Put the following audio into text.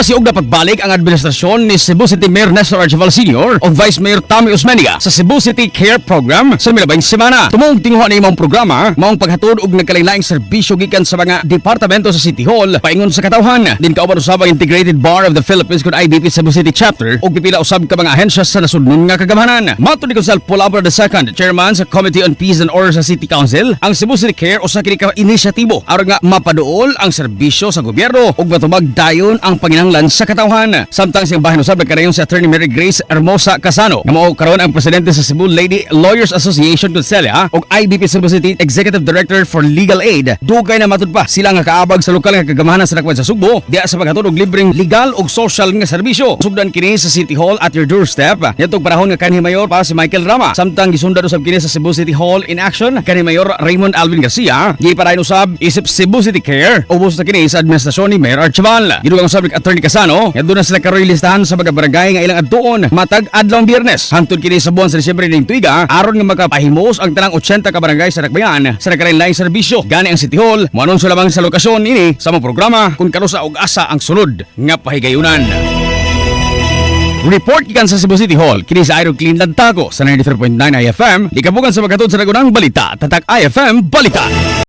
Nagpasiog na pagbalik ang administrasyon ni Cebu City Mayor Nestor Archival Sr. o Vice Mayor Tommy Osmeña sa Cebu City Care Program sa milabing semana. Tumong tinguhan na imong programa, maong paghatod og nagkalain-laing serbisyo gikan sa mga departamento sa City Hall paingon sa katawhan. Din kauban usab ang Integrated Bar of the Philippines kun IBP Cebu City Chapter ug pipila usab ka mga ahensya sa nasudnon nga kagamhanan. Mato ni Gonzalo Pulabra II, Chairman sa Committee on Peace and Order sa City Council, ang Cebu City Care usa kini ka inisyatibo aron nga mapaduol ang serbisyo sa gobyerno ug matubag dayon ang panginahanglan sa katawhan. Samtang siyang bahin usab nagkarayon si Attorney Mary Grace Hermosa Casano nga mao karon ang presidente sa Cebu Lady Lawyers Association Concelia ug IBP Cebu City Executive Director for Legal Aid. Dugay na matud pa sila nga kaabag sa lokal nga kagamahanan sa dakwan sa Sugbo diya sa paghatod og libreng legal ug social nga serbisyo. Sugdan kini sa City Hall at your doorstep. Nitong panahon nga kanhi mayor para si Michael Rama. Samtang gisundan usab kini sa Cebu City Hall in action kanhi Mayor Raymond Alvin Garcia. Gipadayon usab isip Cebu City Care ubos na kini sa administrasyon ni Mayor Archival. Gidugang usab ni Attorney Casano nga doon na sila karoy listahan sa mga barangay nga ilang adtuon matag adlong Biyernes hangtod kini sa buwan sa Disyembre ning tuiga aron nga makapahimos ang tanang 80 ka barangay sa Dakbayan sa nagkalain-laing serbisyo. Gani ang City Hall moanunso lamang sa lokasyon ini sa mga programa kung kanusa og asa ang sunod nga pahigayunan. Report gikan sa Cebu City Hall kini sa Iron Clean Lantago sa 93.9 IFM. Di kabugan sa paghatod sa nagunang balita tatak IFM Balita.